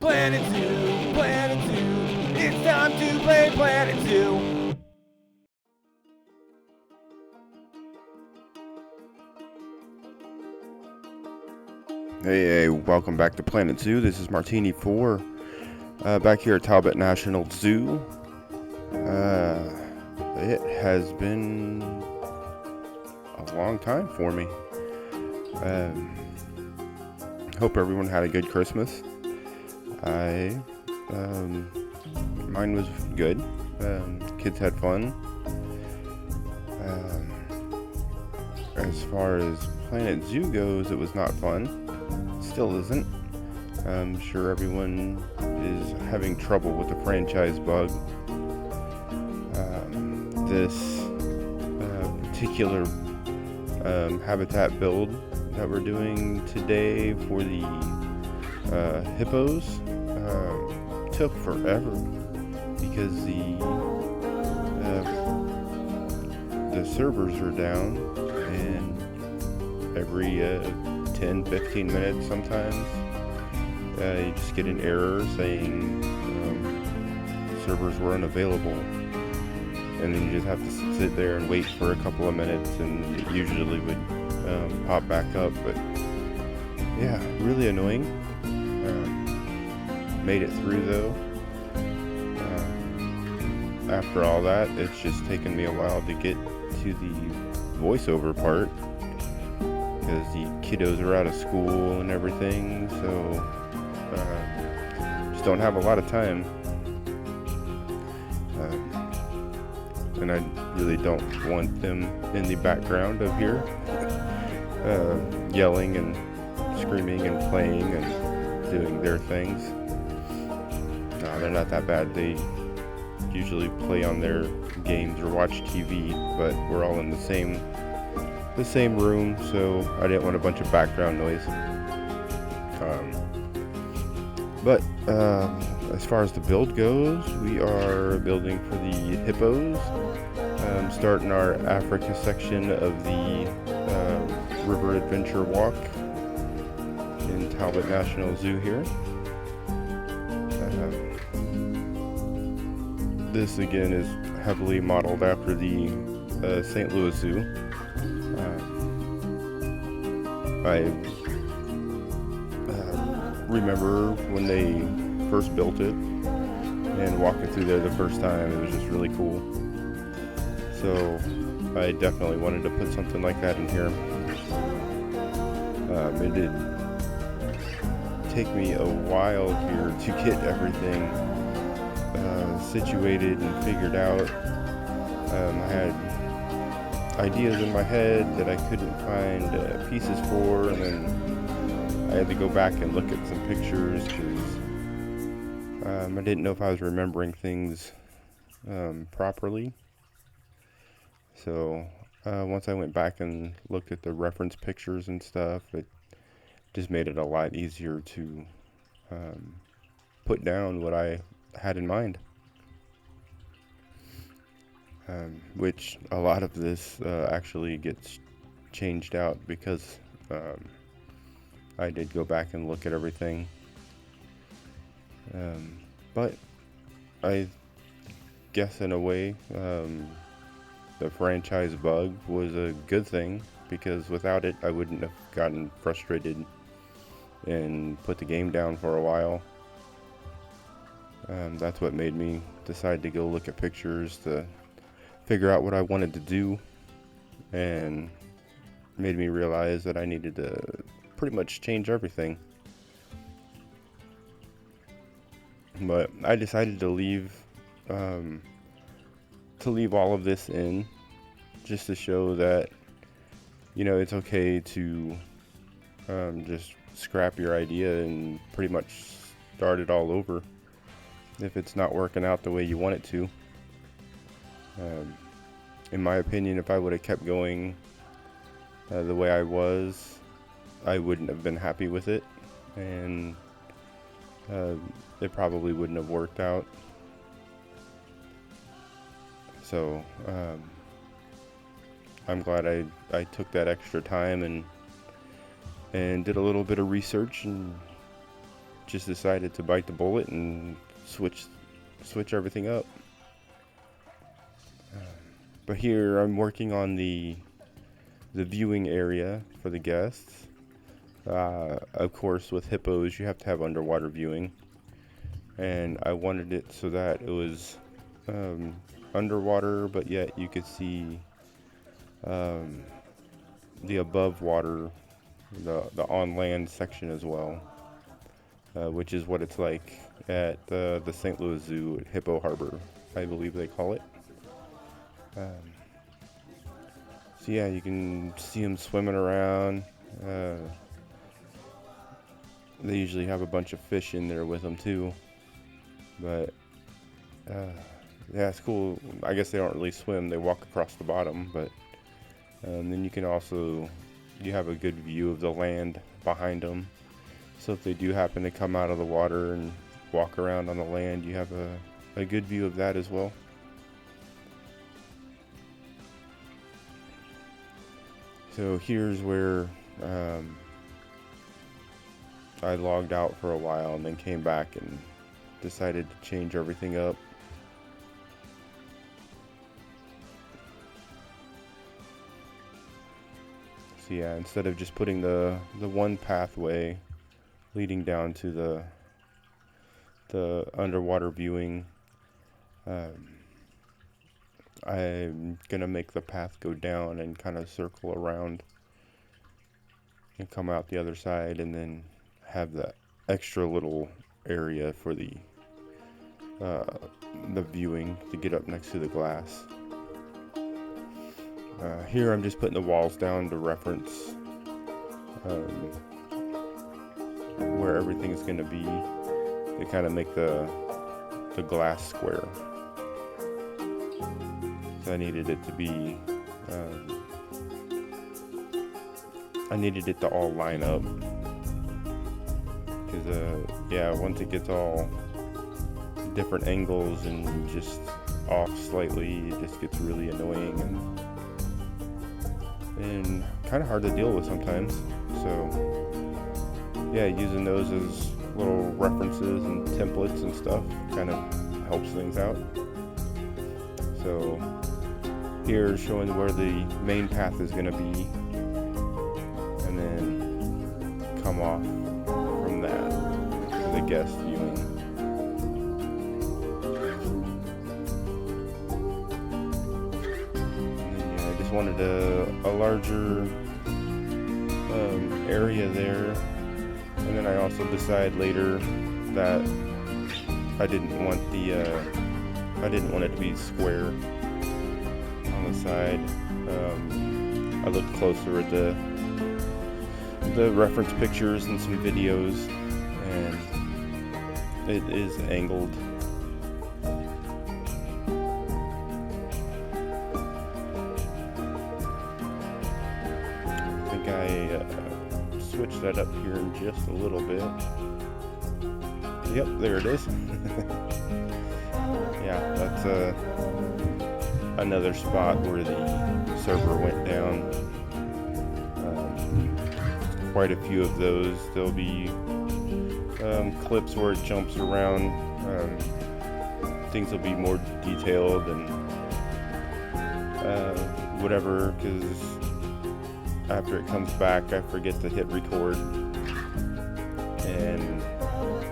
Planet Zoo, Planet Zoo, it's time to play Planet Zoo. Hey, welcome back to Planet Zoo. This is Martini 4, back here at Talbot National Zoo. It has been a long time for me. Hope everyone had a good Christmas. Mine was good. Kids had fun. As far as Planet Zoo goes, it was not fun. Still isn't. I'm sure everyone is having trouble with the franchise bug. This particular habitat build that we're doing today for the hippos took forever because the servers are down, and every 10-15 minutes sometimes you just get an error saying servers were unavailable, and then you just have to sit there and wait for a couple of minutes, and it usually would pop back up. But yeah, really annoying. Made it through though. After all that, it's just taken me a while to get to the voiceover part, because the kiddos are out of school and everything, so just don't have a lot of time. And I really don't want them in the background of here, yelling and screaming and playing and doing their things. No, they're not that bad. They usually play on their games or watch TV, but we're all in the same room, so I didn't want a bunch of background noise. But as far as the build goes, we are building for the hippos, starting our Africa section of the River Adventure Walk in Talbot National Zoo here. This again is heavily modeled after the St. Louis Zoo. I remember when they first built it and walking through there the first time. It was just really cool. So I definitely wanted to put something like that in here. It did take me a while here to get everything situated and figured out. I had ideas in my head that I couldn't find pieces for, and then I had to go back and look at some pictures because I didn't know if I was remembering things properly. So once I went back and looked at the reference pictures and stuff, it just made it a lot easier to put down what I had in mind. Which a lot of this actually gets changed out because I did go back and look at everything. But I guess in a way, the franchise bug was a good thing, because without it I wouldn't have gotten frustrated and put the game down for a while. That's what made me decide to go look at pictures to figure out what I wanted to do, and made me realize that I needed to pretty much change everything. But I decided to leave all of this in, just to show that, you know, it's okay to just scrap your idea and pretty much start it all over if it's not working out the way you want it to. In my opinion, if I would have kept going the way I was, I wouldn't have been happy with it, and it probably wouldn't have worked out. So I'm glad I took that extra time and did a little bit of research and just decided to bite the bullet and switch everything up. But here I'm working on the viewing area for the guests. Of course, with Hippos, you have to have underwater viewing, and I wanted it so that it was underwater, but yet you could see the above water, the on land section as well, which is what it's like at the St. Louis Zoo at Hippo Harbor, I believe they call it. So yeah, you can see them swimming around. They usually have a bunch of fish in there with them too, but yeah, it's cool. I guess they don't really swim, they walk across the bottom, but then you can also, you have a good view of the land behind them, so if they do happen to come out of the water and walk around on the land, you have a good view of that as well. So here's where I logged out for a while and then came back and decided to change everything up. So yeah, instead of just putting the one pathway leading down to the underwater viewing, I'm gonna make the path go down and kind of circle around and come out the other side, and then have that extra little area for the viewing to get up next to the glass. Here I'm just putting the walls down to reference where everything's going to be, to kind of make the glass square. So I needed it to be, I needed it to all line up, because yeah, once it gets all different angles and just off slightly, it just gets really annoying and kind of hard to deal with sometimes. So yeah, using those as little references and templates and stuff kind of helps things out. So here showing where the main path is going to be, and then come off from that to the guest viewing. And then yeah, I just wanted a larger area there, and then I also decided later that I didn't want it to be square on the side. I looked closer at the reference pictures and some videos, and it is angled. I think I switched that up here in just a little bit. Yep, there it is. Yeah, that's another spot where the server went down. Quite a few of those. There'll be clips where it jumps around. Things will be more detailed and whatever, because after it comes back I forget to hit record, and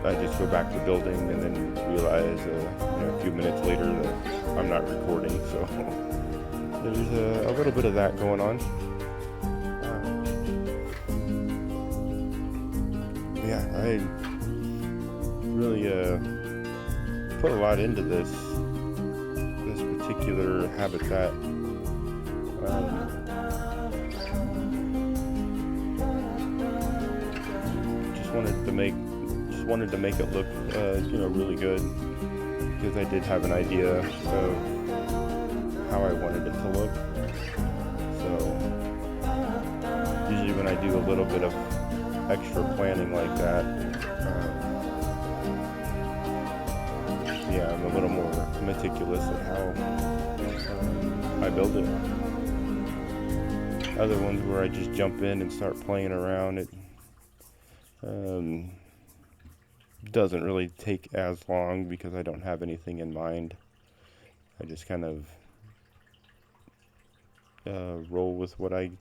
I just go back to building and then realize a few minutes later that I'm not recording. So there's a little bit of that going on. Yeah, I really put a lot into this particular habitat. Just wanted to make it look really good, because I did have an idea of how I wanted it to look. So usually when I do a little bit of extra planning like that, yeah, I'm a little more meticulous at how I build it. Other ones where I just jump in and start playing around, doesn't really take as long because I don't have anything in mind. I just kind of roll with what I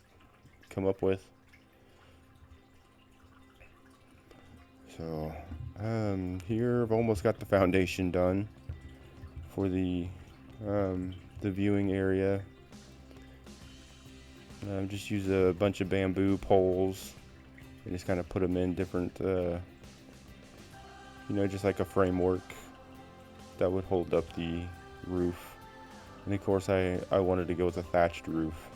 come up with. So here I've almost got the foundation done for the viewing area. Just use a bunch of bamboo poles and just kind of put them in different, just like a framework that would hold up the roof. And of course I wanted to go with a thatched roof.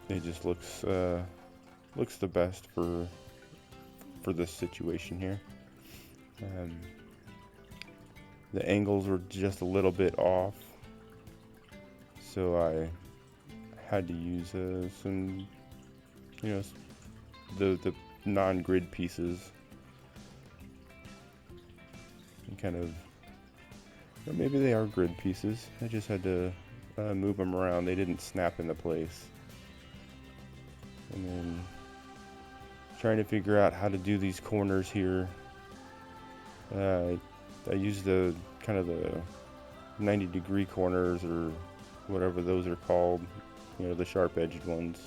It just looks the best for this situation here. The angles were just a little bit off, so I had to use some, the non-grid pieces, and kind of, maybe they are grid pieces. I just had to move them around. They didn't snap into place. And then trying to figure out how to do these corners here. I used the kind of the 90-degree corners, or whatever those are called, the sharp-edged ones.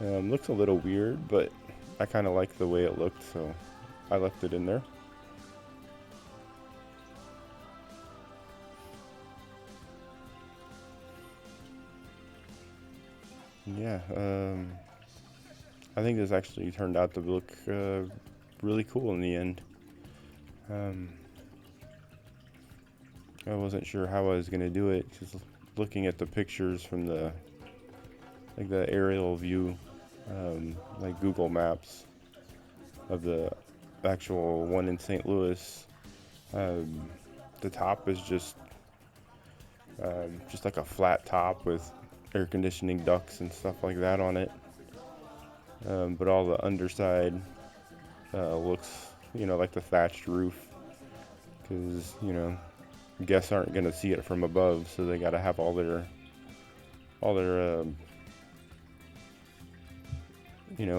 Looks a little weird, but I kind of like the way it looked, so I left it in there. Yeah, I think this actually turned out to look really cool in the end. I wasn't sure how I was gonna do it, just looking at the pictures from the aerial view, like Google Maps of the actual one in St. Louis. The top is just like a flat top with air conditioning ducts and stuff like that on it. But all the underside looks, like the thatched roof, because guests aren't gonna see it from above, so they gotta have all their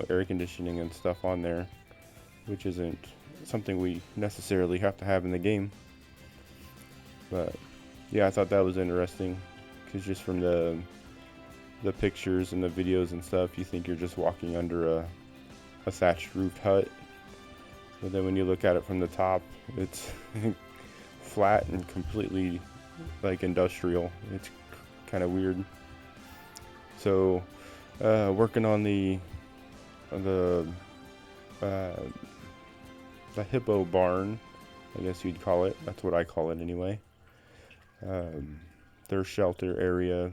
air conditioning and stuff on there, which isn't something we necessarily have to have in the game. But yeah, I thought that was interesting, because just from the pictures and the videos and stuff, you think you're just walking under a thatched roofed hut, but then when you look at it from the top, it's flat and completely like industrial. It's kind of weird. So working on the hippo barn, I guess you'd call it. That's what I call it anyway. Their shelter area.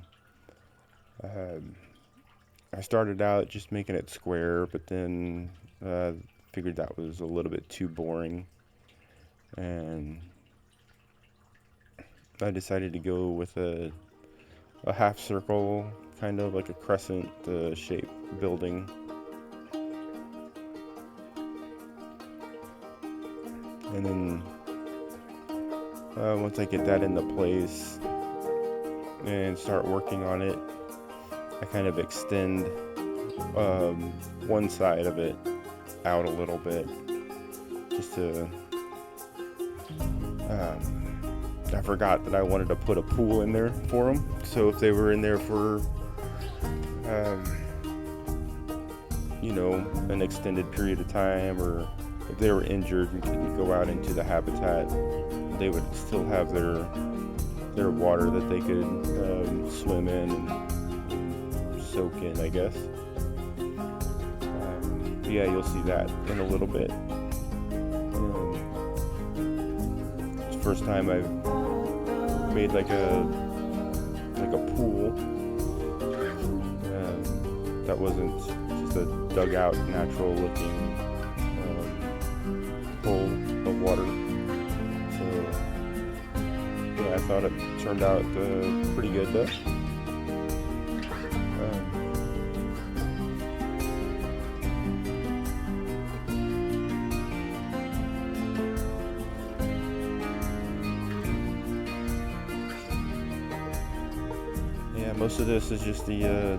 I started out just making it square, but then figured that was a little bit too boring, and I decided to go with a half circle, kind of like a crescent shape building. And then once I get that into place and start working on it, I kind of extend one side of it out a little bit, just to I forgot that I wanted to put a pool in there for them, so if they were in there for an extended period of time, or if they were injured and couldn't go out into the habitat, they would still have their water that they could swim in and soak in, I guess. Yeah, you'll see that in a little bit. It's the first time I've made like a pool that wasn't just a dug out, natural looking pool of water. So yeah, I thought it turned out pretty good though. Most of this is just the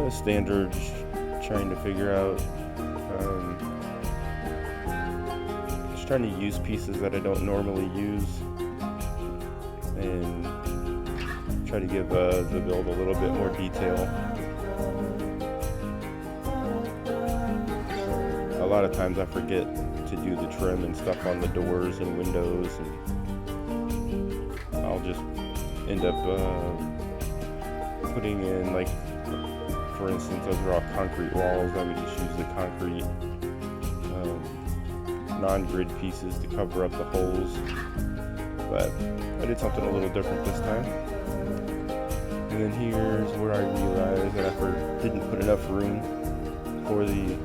standard trying to figure out, just trying to use pieces that I don't normally use, and try to give the build a little bit more detail. A lot of times I forget to do the trim and stuff on the doors and windows, and I'll just end up putting in, like, for instance, those are all concrete walls. I would just use the concrete non-grid pieces to cover up the holes, but I did something a little different this time. And then here's where I realized that I didn't put enough room for the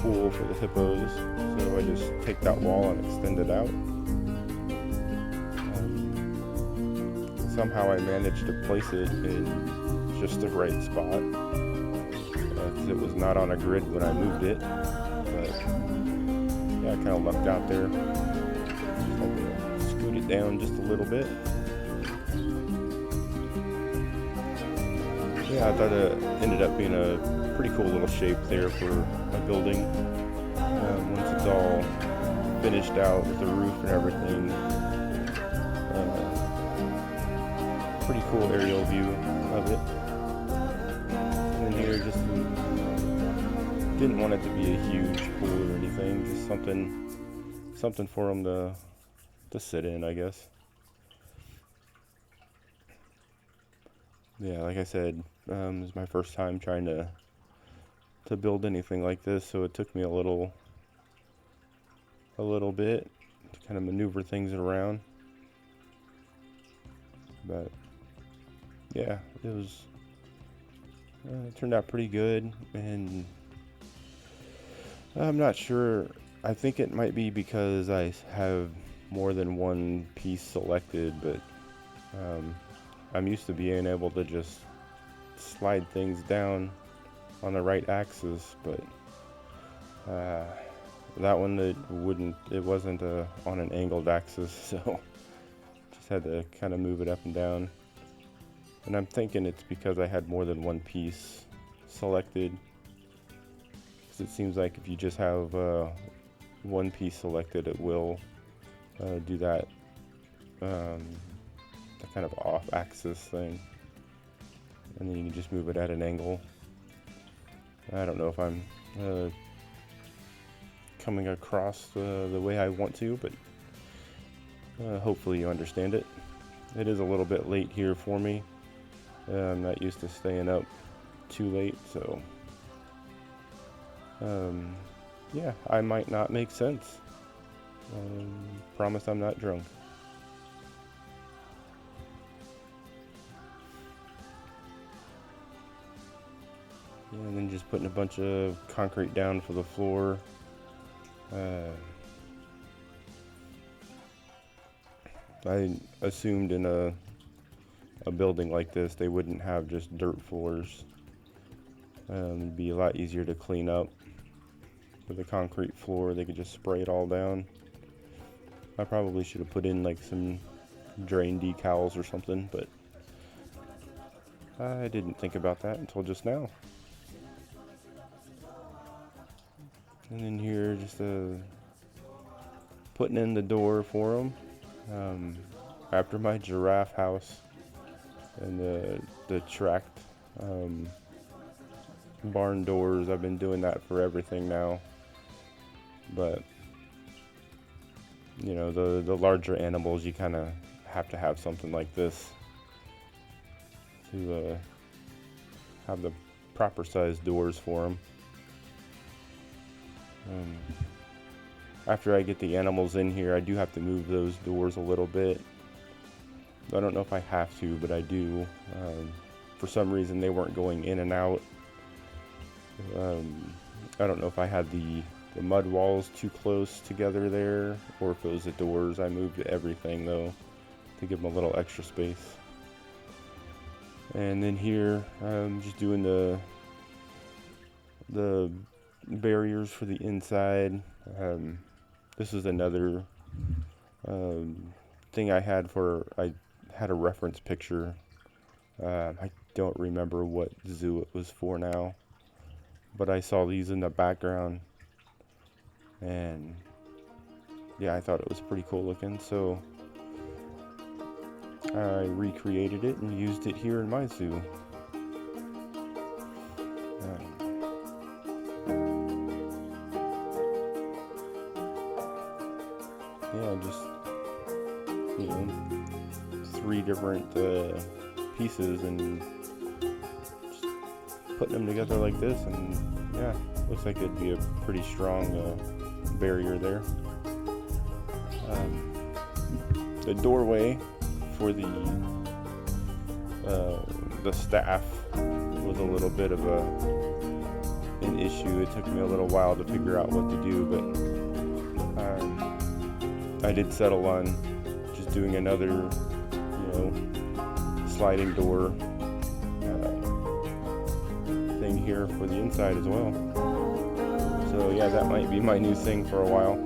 pool for the hippos, so I just take that wall and extend it out. Somehow I managed to place it in just the right spot, because it was not on a grid when I moved it, but yeah, I kind of lucked out there. Just had to scoot it down just a little bit. Yeah, I thought it ended up being a pretty cool little shape there for a building. Once it's all finished out with the roof and everything, pretty cool aerial view of it. And then here, just didn't want it to be a huge pool or anything, just something for them to sit in, I guess. Yeah, like I said, this is my first time trying to build anything like this, so it took me a little bit to kind of maneuver things around. But yeah, it turned out pretty good, and I'm not sure. I think it might be because I have more than one piece selected, but I'm used to being able to just slide things down on the right axis, but that one, it wasn't on an angled axis, so just had to kind of move it up and down. And I'm thinking it's because I had more than one piece selected, because it seems like if you just have one piece selected, it will do that kind of off-axis thing, and then you can just move it at an angle. I don't know if I'm coming across the way I want to, but hopefully you understand it. It is a little bit late here for me. I'm not used to staying up too late, so yeah, I might not make sense. Promise I'm not drunk. Yeah, and then just putting a bunch of concrete down for the floor. I assumed in a building like this they wouldn't have just dirt floors. It'd be a lot easier to clean up. With a concrete floor, they could just spray it all down. I probably should have put in like some drain decals or something, but I didn't think about that until just now. And then here, just putting in the door for them. After my giraffe house and the tracked barn doors, I've been doing that for everything now. But you know, the larger animals, you kind of have to have something like this to have the proper size doors for them. After I get the animals in here, I do have to move those doors a little bit. I don't know if I have to, but I do. For some reason, they weren't going in and out. I don't know if I had the mud walls too close together there, or if it was the doors. I moved everything, though, to give them a little extra space. And then here, I'm just doing the barriers for the inside. This is another thing I had a reference picture. I don't remember what zoo it was for now. but I saw these in the background, and yeah, I thought it was pretty cool looking, so I recreated it and used it here in my zoo. Yeah, just, you know, 3 different pieces and just putting them together like this, and yeah, looks like it'd be a pretty strong barrier there. The doorway for the staff was a little bit of an issue. It took me a little while to figure out what to do, but I did settle on just doing another, sliding door thing here for the inside as well. So yeah, that might be my new thing for a while.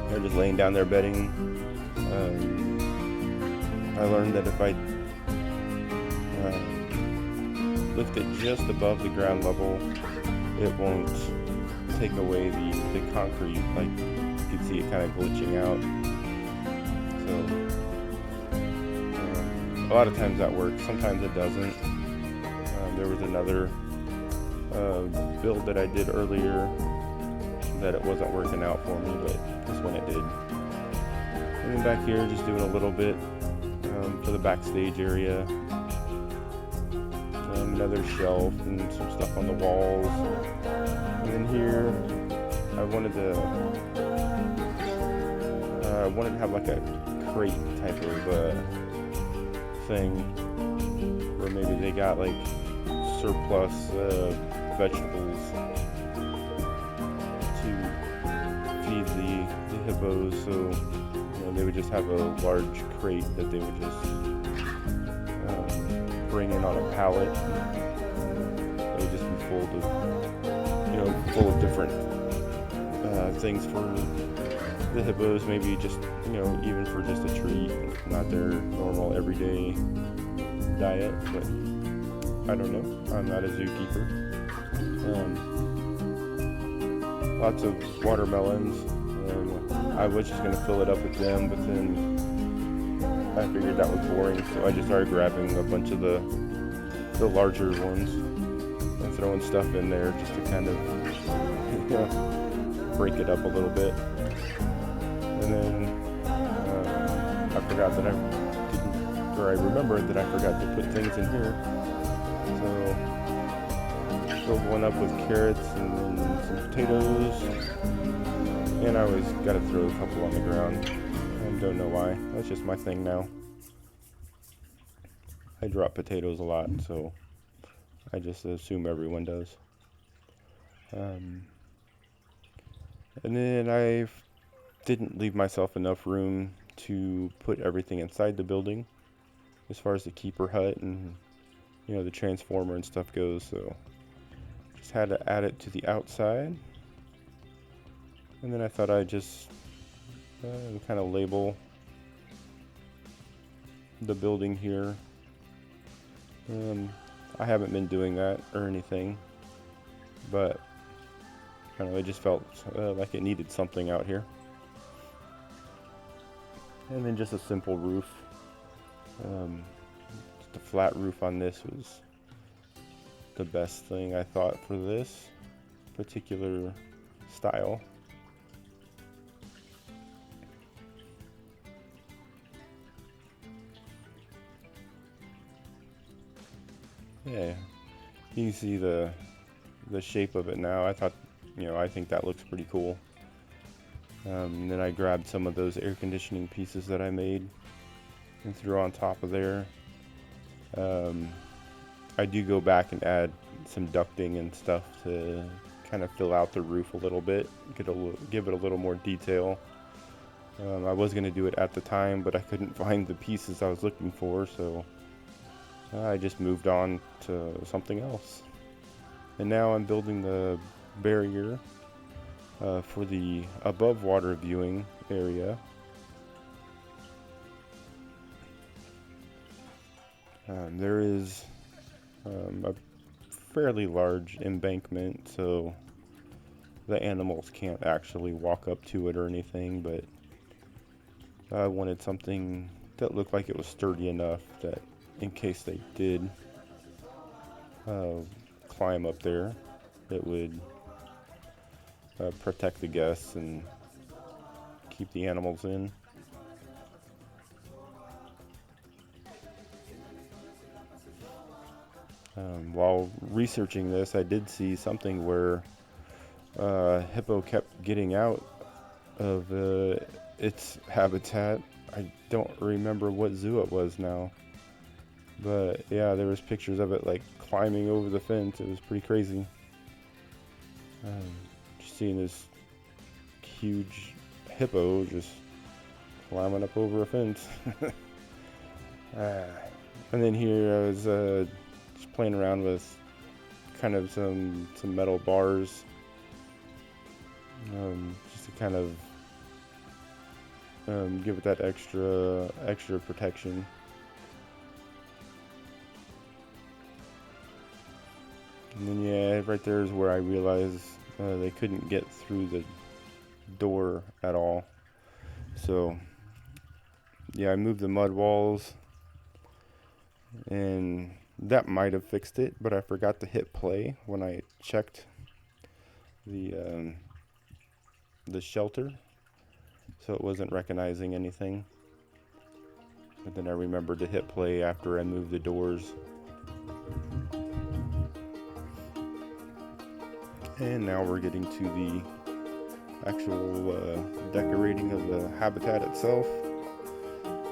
They're just laying down their bedding. I learned that if I lift it just above the ground level, it won't take away the concrete. Like, you can see it kind of glitching out. So a lot of times that works, sometimes it doesn't. There was another build that I did earlier that it wasn't working out for me, but this one it did. And then back here, just doing a little bit for the backstage area. Another shelf and some stuff on the walls. And then here, I wanted to have like a crate type of thing, where maybe they got like surplus vegetables to feed the hippos, so they would just have a large crate that they would just bring in on a pallet. It would just be full of different things for the hippos, maybe just even for just a treat, not their normal everyday diet. But I don't know, I'm not a zookeeper. Lots of watermelons. I was just going to fill it up with them, but then I figured that was boring, so I just started grabbing a bunch of the larger ones and throwing stuff in there just to kind of break it up a little bit. And then I remembered that I forgot to put things in here, so filled one up with carrots and then some potatoes, and I always got to throw a couple on the ground. I don't know why. That's just my thing now. I drop potatoes a lot, so I just assume everyone does. And then I didn't leave myself enough room to put everything inside the building, as far as the keeper hut and the transformer and stuff goes. So just had to add it to the outside. And then I thought I'd just kind of label the building here. I haven't been doing that or anything, but I don't know, it just felt like it needed something out here. And then just a simple roof. Just a flat roof on this was the best thing I thought for this particular style. Yeah, you can see the shape of it now. I thought, I think that looks pretty cool. And then I grabbed some of those air conditioning pieces that I made and threw on top of there. I do go back and add some ducting and stuff to kind of fill out the roof a little bit, give it a little more detail. I was going to do it at the time, but I couldn't find the pieces I was looking for, so I just moved on to something else. And now I'm building the barrier for the above water viewing area. There is a fairly large embankment, so the animals can't actually walk up to it or anything, but I wanted something that looked like it was sturdy enough that in case they did climb up there, it would protect the guests and keep the animals in. While researching this, I did see something where hippo kept getting out of its habitat. I don't remember what zoo it was now, but yeah, there was pictures of it like climbing over the fence. It was pretty crazy. Just seeing this huge hippo just climbing up over a fence. And then here I was just playing around with kind of some metal bars, just to kind of give it that extra protection. And then yeah, right there is where I realized they couldn't get through the door at all. So yeah, I moved the mud walls, and that might have fixed it, but I forgot to hit play when I checked the shelter, so it wasn't recognizing anything. But then I remembered to hit play after I moved the doors. And now we're getting to the actual decorating of the habitat itself.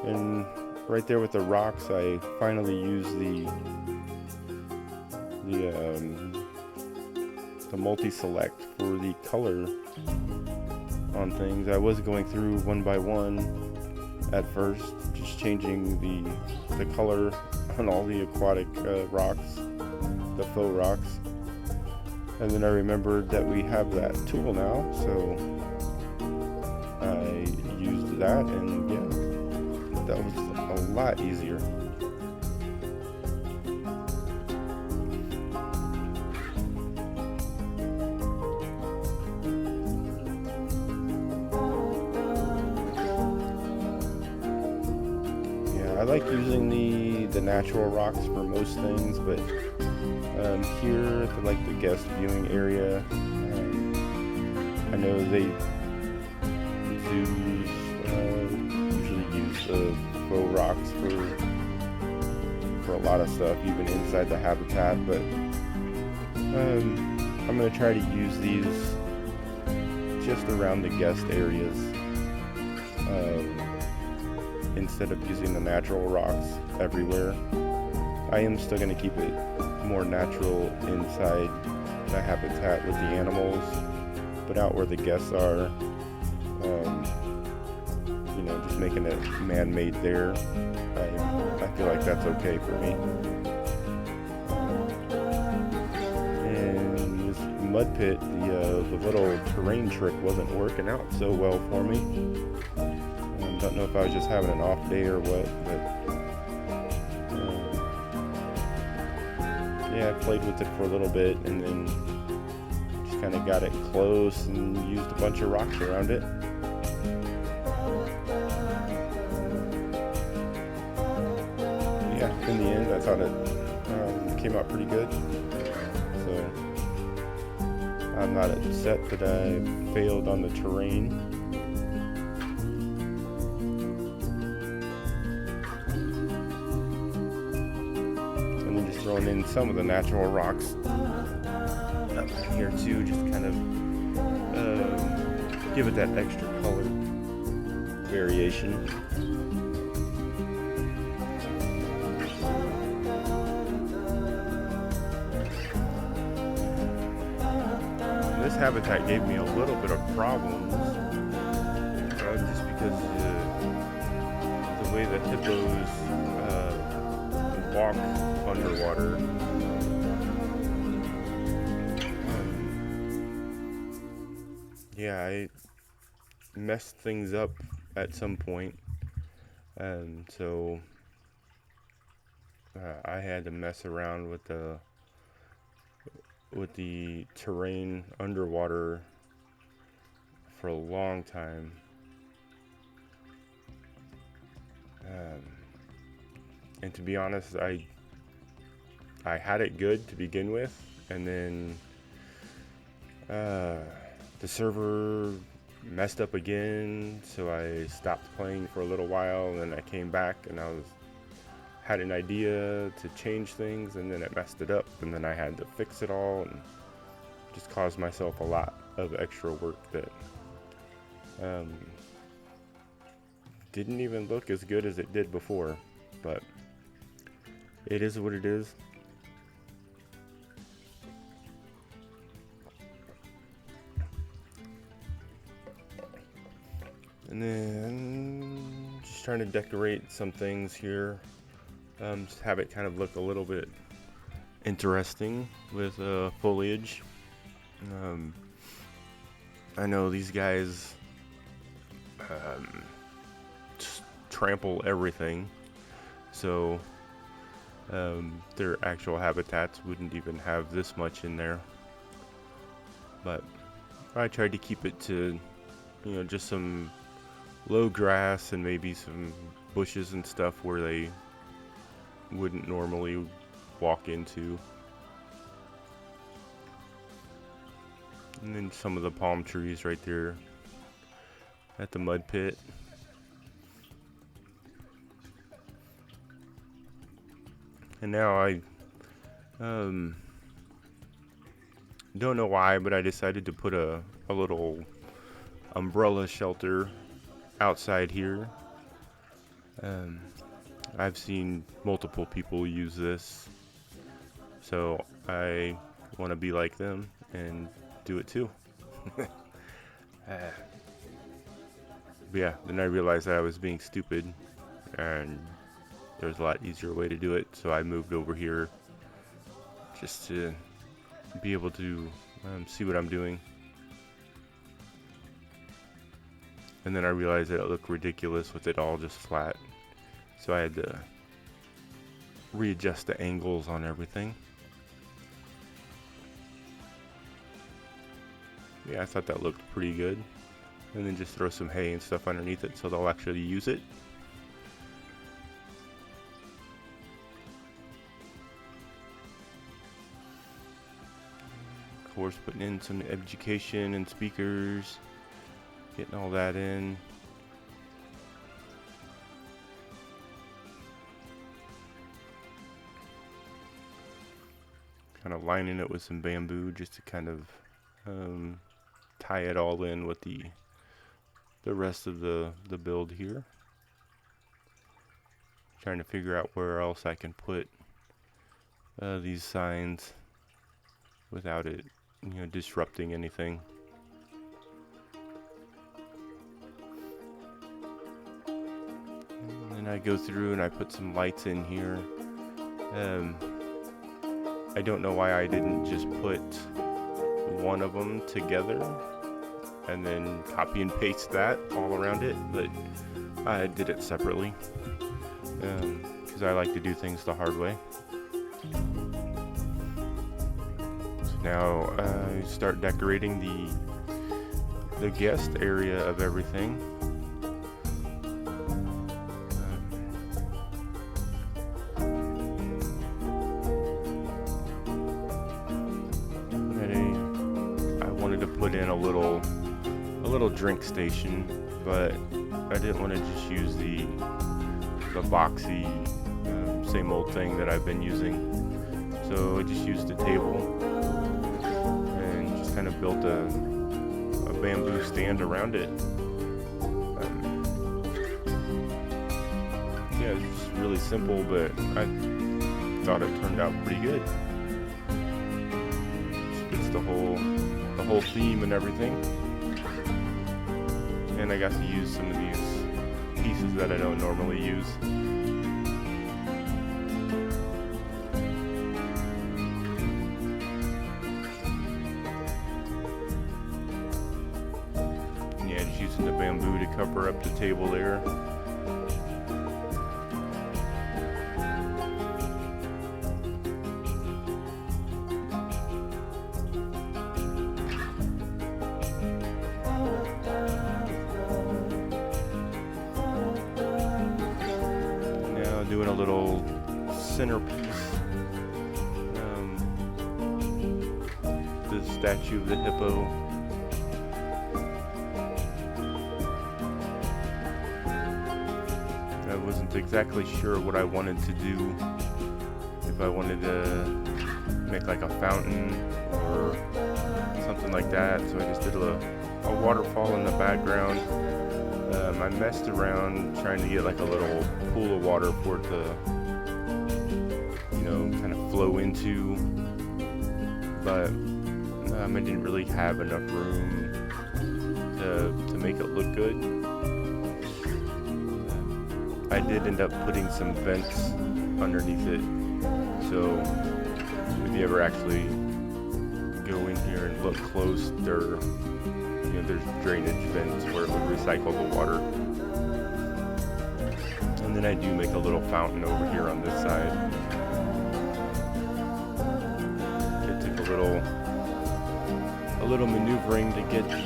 And right there with the rocks, I finally used the multi-select for the color on things. I was going through one by one at first, just changing the color on all the aquatic rocks, the faux rocks. And then I remembered that we have that tool now, so I used that, and yeah, that was a lot easier. Yeah, I like using the natural rocks for most things, but here for like the guest viewing area, I know zoos usually use the faux rocks for a lot of stuff, even inside the habitat, but I'm going to try to use these just around the guest areas instead of using the natural rocks everywhere. I am still going to keep it more natural inside the habitat with the animals, but out where the guests are, just making it man-made there, I feel like that's okay for me. And this mud pit, the little terrain trick wasn't working out so well for me. Don't know if I was just having an off day or what, but yeah, I played with it for a little bit and then just kind of got it close and used a bunch of rocks around it. Yeah, in the end, I thought it came out pretty good. So I'm not upset that I failed on the terrain. Throwing in some of the natural rocks up here too, just kind of give it that extra color variation. This habitat gave me a little bit of problems, just because the way the hippos walk underwater. Yeah, I messed things up at some point, and so I had to mess around with the terrain underwater for a long time. And to be honest, I had it good to begin with, and then the server messed up again, so I stopped playing for a little while, and then I came back and had an idea to change things, and then it messed it up, and then I had to fix it all, and just caused myself a lot of extra work that didn't even look as good as it did before, but it is what it is. And then just trying to decorate some things here. Just have it kind of look a little bit interesting with foliage. I know these guys just trample everything, so their actual habitats wouldn't even have this much in there. But I tried to keep it to, just some low grass and maybe some bushes and stuff where they wouldn't normally walk into. And then some of the palm trees right there at the mud pit. And now I don't know why, but I decided to put a little umbrella shelter outside here. I've seen multiple people use this, so I want to be like them and do it too. Yeah, then I realized that I was being stupid, and there's a lot easier way to do it, so I moved over here just to be able to see what I'm doing. And then I realized that it looked ridiculous with it all just flat, so I had to readjust the angles on everything. Yeah, I thought that looked pretty good. And then just throw some hay and stuff underneath it so they'll actually use it. Of course, putting in some education and speakers, getting all that in. Kind of lining it with some bamboo just to kind of tie it all in with the rest of the build here. Trying to figure out where else I can put these signs without it, disrupting anything. And then I go through and I put some lights in here. I don't know why I didn't just put one of them together and then copy and paste that all around it, but I did it separately because I like to do things the hard way. So now I start decorating the guest area of everything. Put in a little drink station, but I didn't want to just use the boxy same old thing that I've been using, so I just used a table and just kind of built a bamboo stand around it. Yeah, it's just really simple, but I thought it turned out pretty good. Just fits the whole theme and everything. And I got to use some of these pieces that I don't normally use. And yeah, just using the bamboo to cover up the table there. little centerpiece. The statue of the hippo. I wasn't exactly sure what I wanted to do. If I wanted to make like a fountain or something like that, so I just did a waterfall in the background. I messed around trying to get like a little pool of water for it to, kind of flow into, but I didn't really have enough room to make it look good. I did end up putting some vents underneath it, so if you ever actually go in here and look close, there's drainage vents where it would recycle the water. And then I do make a little fountain over here on this side. It took a little maneuvering to get the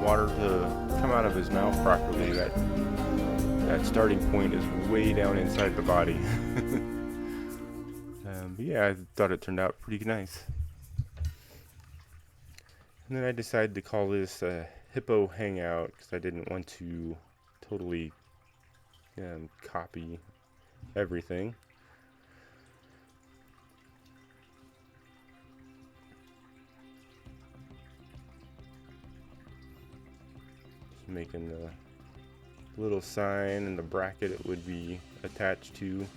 water to come out of his mouth properly. That starting point is way down inside the body. But yeah, I thought it turned out pretty nice. And then I decided to call this Hippo Hangout because I didn't want to totally copy everything. Just making the little sign and the bracket it would be attached to, and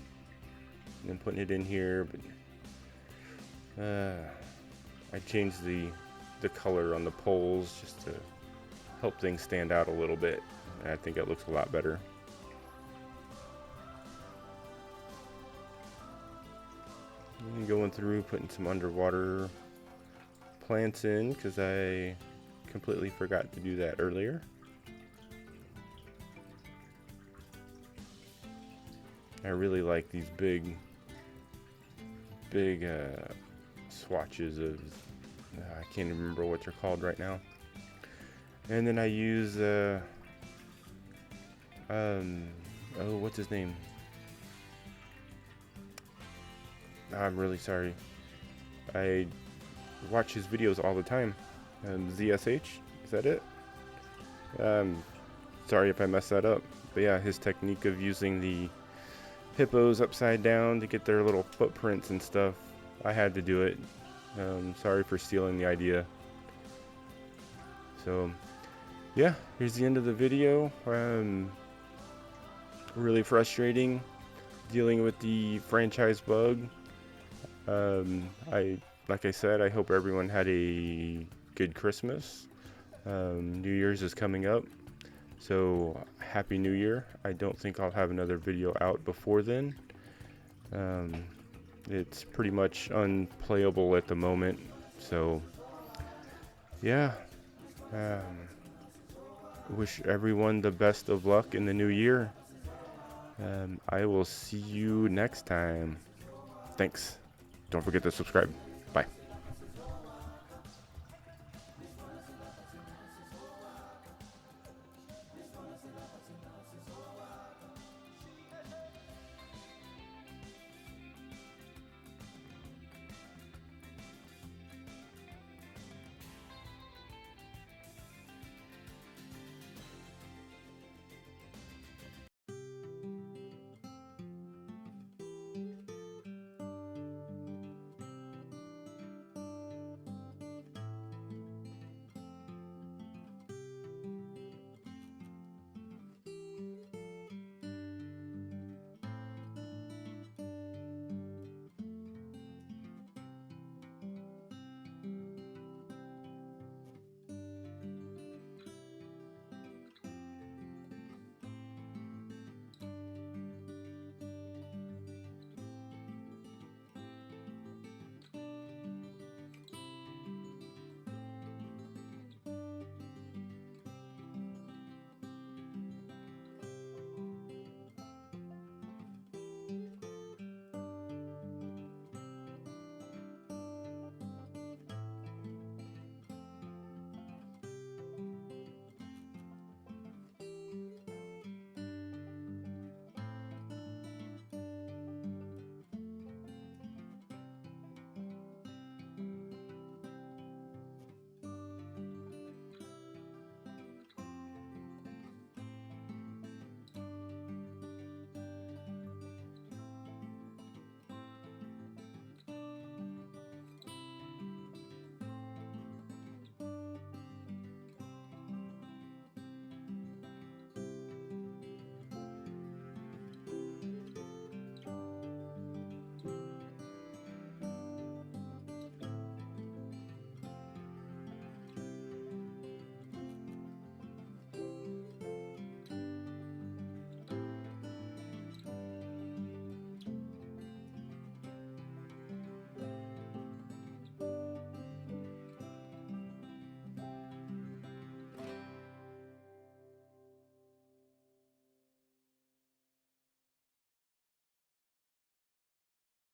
then putting it in here. But I changed the color on the poles just to help things stand out a little bit. I think it looks a lot better. And going through putting some underwater plants in because I completely forgot to do that earlier. I really like these big swatches of I can't remember what they're called right now. And then I use what's his name? I'm really sorry. I watch his videos all the time. ZSH, is that it? Sorry if I messed that up. But yeah, his technique of using the hippos upside down to get their little footprints and stuff. I had to do it. Sorry for stealing the idea. So yeah, here's the end of the video. Really frustrating dealing with the franchise bug. Like I said, I hope everyone had a good Christmas. New Year's is coming up, so Happy New Year. I don't think I'll have another video out before then. It's pretty much unplayable at the moment, so yeah. Wish everyone the best of luck in the new year. I will see you next time. Thanks. Don't forget to subscribe.